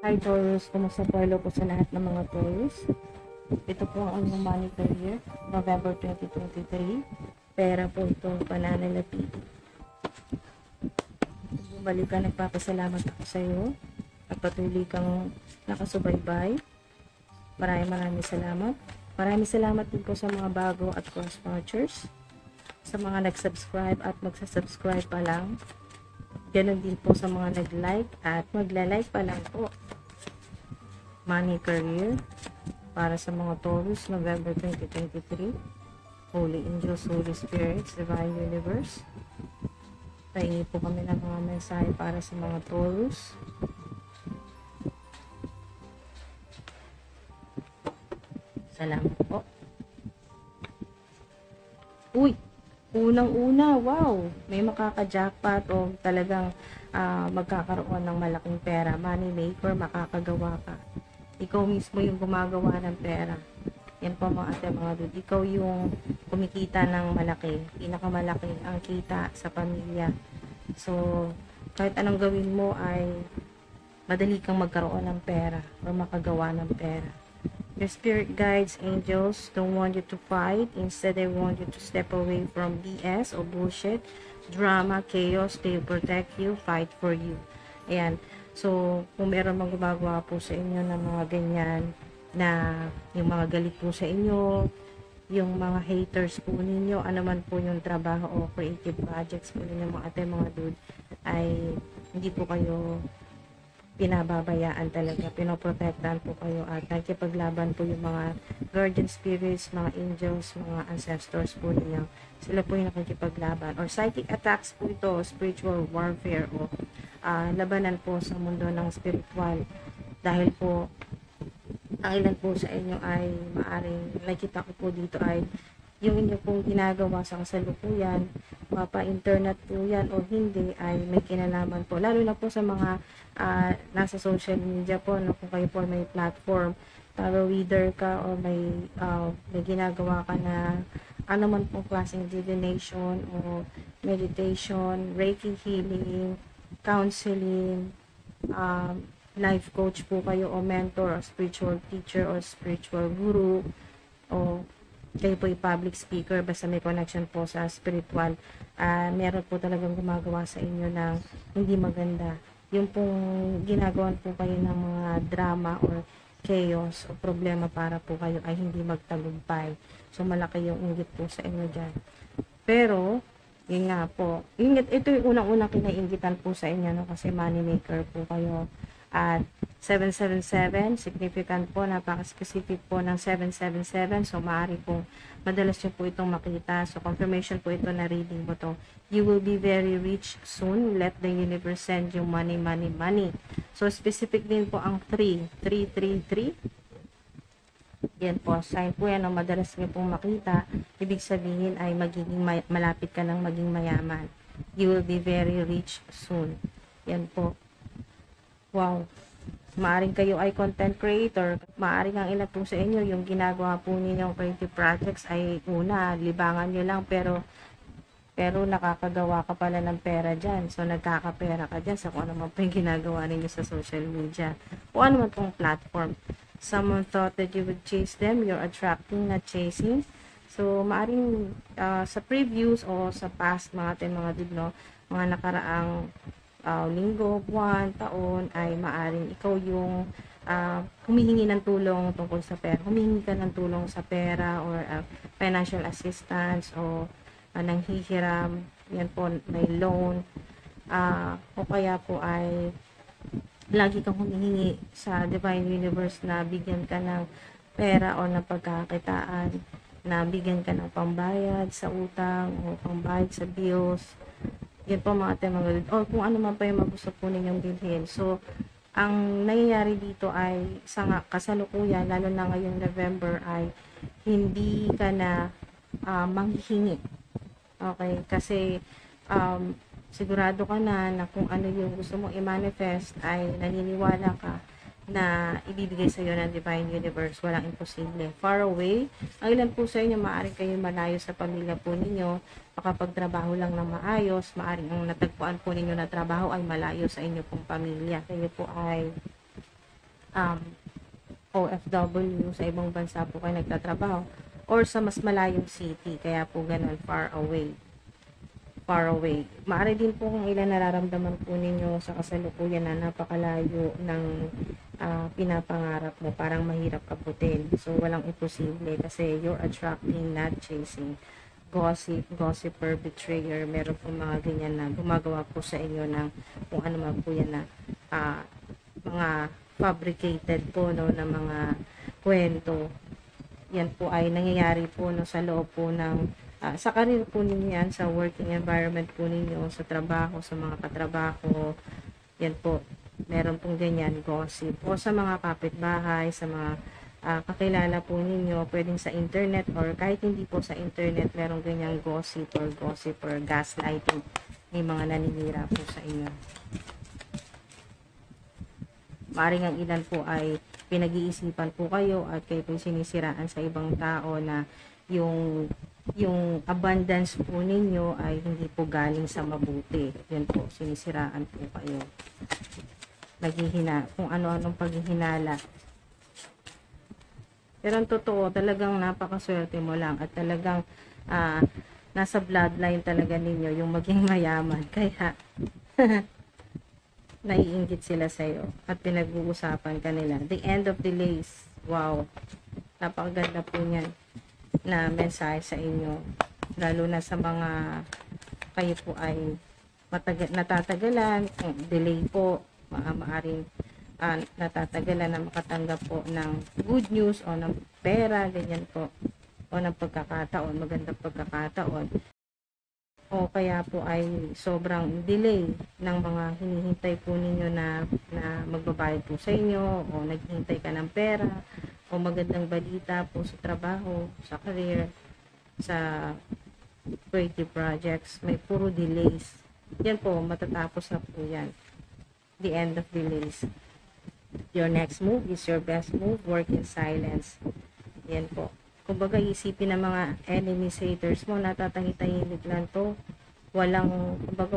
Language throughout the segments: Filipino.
Hi Taurus, kumusta po? Hello po sa lahat ng mga Taurus. Ito po ang inyong money career, November 2023. Pera po itong pananalapi. Bumalik ka, nagpapasalamat ako sa iyo at patuloy kang nakasubaybay. Maraming salamat. Maraming salamat din po sa mga bago at cross-watchers, sa mga nag-subscribe at magsasubscribe pa lang. Ganon din po sa mga nag-like at magla-like pa lang po. Money career para sa mga Taurus, November 2023. Holy Angels, Holy Spirits, Divine Universe. Taingi po kami ng mga mensahe para sa mga Taurus. Salamat po. Uy! Unang-una, wow! May makaka-jackpot o talagang magkakaroon ng malaking pera. Money maker, makakagawa ka. Ikaw mismo yung gumagawa ng pera. Yan po mga ate, mga dude. Ikaw yung kumikita ng malaki. Pinakamalaki ang kita sa pamilya. So, kahit anong gawin mo ay madali kang magkaroon ng pera o makagawa ng pera. Your spirit guides, angels, don't want you to fight. Instead, they want you to step away from BS o bullshit, drama, chaos. They protect you, fight for you. Ayan. So, kung meron mang gumagawa po sa inyo ng mga ganyan, na yung mga galit po sa inyo, yung mga haters po ninyo, ano man po yung trabaho o creative projects po ninyo, mga ate, mga dude, ay hindi po kayo pinababayaan talaga, pinoprotektahan po kayo at nakikipaglaban po yung mga guardian spirits, mga angels, mga ancestors po ninyo. Sila po yung nakikipaglaban. Or psychic attacks po ito, spiritual warfare o labanan po sa mundo ng spiritual. Dahil po, ang ilan po sa inyo ay maaring nakita ko po dito ay yung inyo pong ginagawa sa kasalukuyan, mapa-internet po yan o hindi, ay may kinalaman po. Lalo na po sa mga nasa social media po, no, kung kayo po may platform, tarot reader ka o may ginagawa ka na ano man pong klaseng divination o meditation, Reiki healing, counseling, life coach po kayo o mentor o spiritual teacher o spiritual guru o kayo po public speaker, basta may connection po sa spiritual, meron po talagang gumagawa sa inyo ng hindi maganda. Yung pong ginagawan po kayo ng mga drama or chaos o problema para po kayo ay hindi magtagumpay. So, malaki yung inggit po sa inyo dyan. Pero, yun nga po, ito yung unang-unang kinainggitan po sa inyo, no? Kasi money maker po kayo. At 777, significant po, napaka-specific po ng 777. So, maaari po, madalas nyo po itong makita. So, confirmation po ito na reading mo to. You will be very rich soon. Let the universe send you money, money, money. So, specific din po ang 3. Yan po, sign po yan, madalas nyo pong makita. Ibig sabihin ay magiging malapit ka ng maging mayaman. You will be very rich soon. Yan po. Wow. Maaring kayo ay content creator. Maaring ang ilan po sa inyo, yung ginagawa po ninyong creative projects ay una, libangan nyo lang, pero nakakagawa ka pala ng pera dyan. So, nagkakapera ka dyan sa kung ano man po yung ginagawa ninyo sa social media. Kung ano man pong platform. Someone thought that you would chase them. You're attracting, not chasing. So, maaring sa previews o sa past mga dudno, mga nakaraang linggo, buwan, taon, ay maaring ikaw yung humihingi ng tulong tungkol sa pera. Humihingi ka ng tulong sa pera or financial assistance o nanghihiram, yan po, may loan, o kaya po ay lagi kang humihingi sa Divine Universe na bigyan ka ng pera o ng pagkakitaan, na bigyan ka ng pambayad sa utang o pambayad sa bills. Yan po mga mga o kung ano man pa yung gusto po ninyong bilhin. So, ang nangyayari dito ay sa kasalukuyan, lalo na ngayong November, ay hindi ka na manghihingi. Okay? Kasi sigurado ka na kung ano yung gusto mong i-manifest ay naniniwala ka na ibibigay sa iyo ng Divine Universe. Walang imposible. Far away. Ang ilan po sa inyo, maaaring kayo malayo sa pamilya po ninyo. Makapagtrabaho lang ng maayos. Maaaring ang natagpuan po ninyo na trabaho ay malayo sa inyo pong pamilya. Kayo po ay um, OFW, sa ibang bansa po kayo nagtatrabaho, or sa mas malayong city, kaya po ganun, far away. Far away. Maaari din po kung ilan nararamdaman po ninyo sa kasalukuyan na napakalayo ng pinapangarap mo, parang mahirap abutin. So, walang imposible kasi you're attracting, not chasing. Gossiper, betrayer, meron po mga ganyan na gumagawa po sa inyo ng kung ano man po yan na mga fabricated po, no, na mga kwento. Yan po ay nangyayari po, no, sa loob po ng sa career po ninyo yan, sa working environment po ninyo, sa trabaho, sa mga katrabaho. Yan po, meron pong ganyan, gossip. O sa mga kapitbahay, sa mga kakilala po ninyo, pwedeng sa internet or kahit hindi po sa internet, meron ganyang gossip or gaslighting. May mga naninira po sa inyo. Maaring ang ilan po ay pinag-iisipan po kayo at kayo po sinisiraan sa ibang tao na yung abundance po ninyo ay hindi po galing sa mabuti. Yan po, sinisiraan po kayo. Naghihina, kung ano-anong paghihinala. Pero ang totoo, talagang napakaswerte mo lang at talagang nasa bloodline talaga ninyo yung maging mayaman. Kaya naiinggit sila sa'yo at pinag-uusapan ka nila. The end of delays. Wow. Napakaganda po niyan na mensahe sa inyo. Lalo na sa mga kayo po ay natatagalan, delay po, maaring natatagalan na makatanggap po ng good news o ng pera, ganyan po, o ng pagkakataon, magandang pagkakataon, o kaya po ay sobrang delay ng mga hinihintay po ninyo na magbabayad po sa inyo, o naghihintay ka ng pera, o magandang balita po sa trabaho, sa career, sa creative projects, may puro delays. Yan po, matatapos na po yan. The end of delays. Your next move is your best move. Work in silence. Yan po. Kumbaga, isipin ng mga enemies, haters mo, natatangi-tahimik lang to. Kumbaga,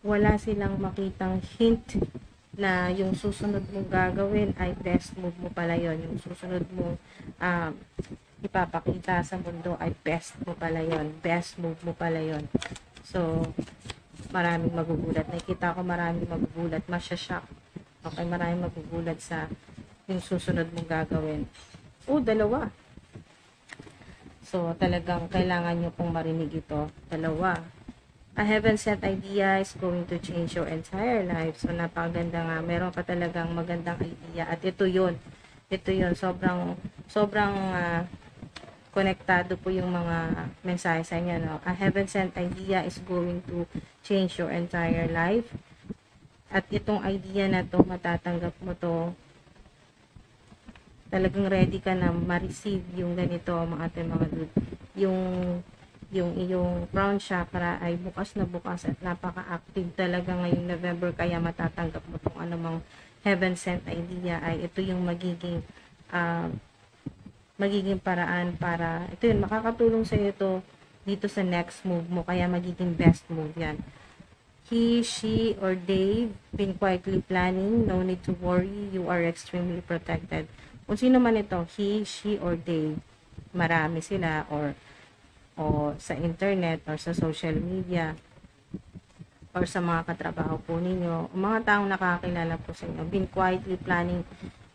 wala silang makitang hint na yung susunod mong gagawin ay best move mo pala yon. Yung susunod mong ipapakita sa mundo ay best mo pala yon. Best move mo pala yon. So, maraming magugulat. Nakikita ko maraming magugulat. Masya-shock. Okay, maraming magugulat sa yung susunod mong gagawin. Dalawa. So, talagang kailangan nyo pong marinig ito. Dalawa. A heaven-sent idea is going to change your entire life. So, napakaganda nga. Meron ka talagang magandang idea. At ito yun. Ito yun. Sobrang konektado po yung mga mensahe sa inyo, no? A heaven-sent idea is going to change your entire life. At itong idea na to, matatanggap mo to. Talagang ready ka na ma-receive yung ganito, mga dude. Yung iyong crown chakra ay bukas na bukas at napaka-active talaga ngayong November, kaya matatanggap mo itong anumang heaven-sent idea. Ay ito yung magiging paraan para, ito yun, makakatulong sa iyo to dito sa next move mo, kaya magiging best move yan. He, she, or they been quietly planning, no need to worry, you are extremely protected. Kung sino man ito, he, she, or they, marami sila, or sa internet, or sa social media, or sa mga katrabaho po ninyo, mga taong nakakilala po sa inyo, been quietly planning.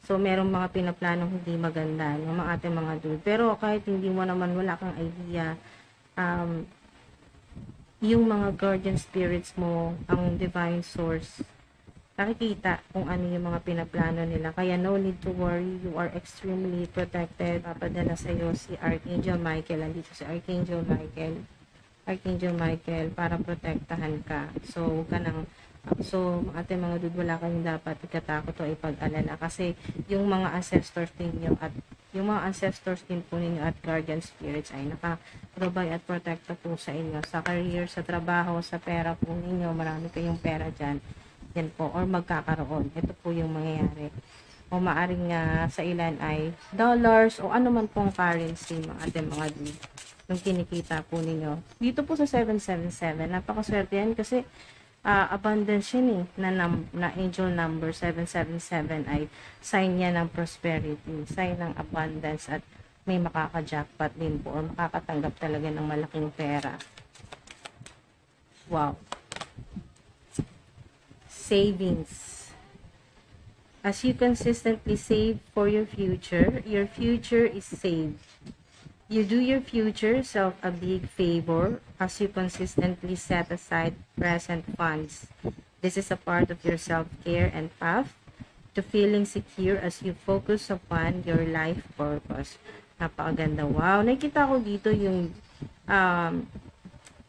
So, merong mga pinaplanong hindi maganda, yung mga ating mga dude. Pero kahit hindi mo naman, wala kang idea, yung mga guardian spirits mo, ang divine source, nakikita kung ano yung mga pinaplano nila. Kaya no need to worry, you are extremely protected. Papadala sa iyo si Archangel Michael. Andito si Archangel Michael para protektahan ka. So, ating mga dude, wala kayong dapat ikatakot o ipag-alala kasi yung mga ancestors ninyo at yung mga ancestors din po ninyo at guardian spirits ay naka-provide at protecta po sa inyo sa career, sa trabaho, sa pera po ninyo. Marami kayong pera dyan. Yan po, or magkakaroon. Ito po yung mangyayari. O maaring sa ilan ay dollars o ano man pong currency ating mga dude yung kinikita po ninyo. Dito po sa 777, napakaswerte yan kasi abundance yun na angel number 777 ay sign niya ng prosperity, sign ng abundance, at may makaka-jackpot din po or makakatanggap talaga ng malaking pera. Wow. Savings. As you consistently save for your future is saved. You do your future self a big favor as you consistently set aside present funds. This is a part of your self-care and path to feeling secure as you focus upon your life purpose. Napakaganda. Wow. Nakita ko dito yung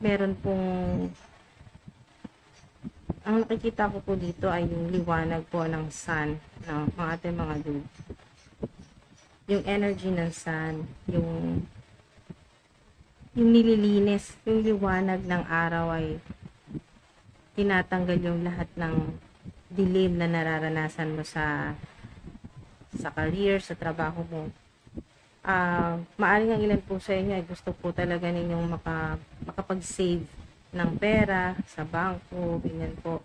meron pong ang nakikita ko po dito ay yung liwanag po ng sun, no, mga ating mga dude. Yung energy ng sun, yung nililinis, yung liwanag ng araw ay tinatanggal yung lahat ng dilim na nararanasan mo sa career, sa trabaho mo. Maaring ang ilan po sa inyo ay gusto po talaga ninyong makapag-save ng pera sa bangko, ganyan po,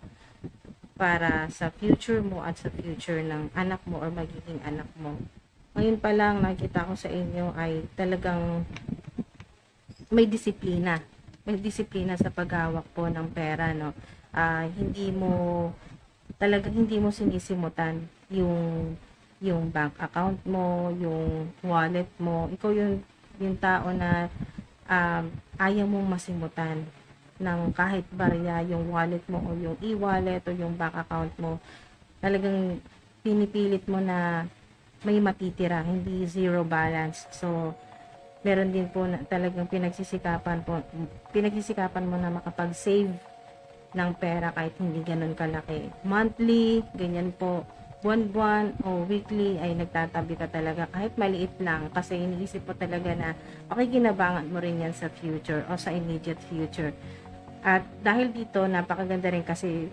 para sa future mo at sa future ng anak mo or magiging anak mo. Ngayon pa lang nakita ko sa inyo ay talagang may disiplina sa paghawak po ng pera, no. Hindi mo sinisimutan yung bank account mo, yung wallet mo. Ikaw yung tao na ayaw mong masimutan ng kahit barya yung wallet mo o yung e-wallet o yung bank account mo. Talagang pinipilit mo na may matitira, hindi zero balance. So, meron din po na talagang pinagsisikapan mo na makapag-save ng pera kahit hindi ganun kalaki. Monthly, ganyan po, buwan-buwan o weekly ay nagtatabi ka talaga kahit maliit lang, kasi iniisip mo talaga na pakikinabangan mo rin yan sa future o sa immediate future. At dahil dito, napakaganda rin kasi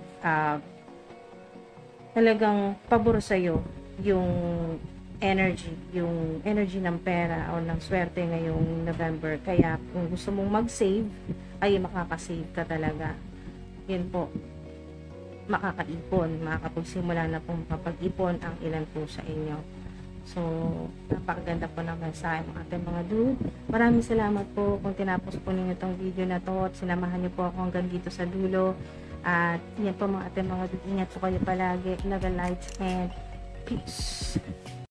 talagang pabor sa'yo yung energy ng pera o ng swerte ngayong November. Kaya kung gusto mong mag-save, ay makakasave ka talaga. Yun po, makakapagsimula na pong makapag-ipon ang ilan po sa inyo. So, napakaganda po ng mensahe ng ating mga dude. Maraming salamat po kung tinapos po ninyo itong video na to at sinamahan niyo po ako hanggang dito sa dulo. At yan po mga ating mga dude. Ingat po kayo palagi. Love and light and peace.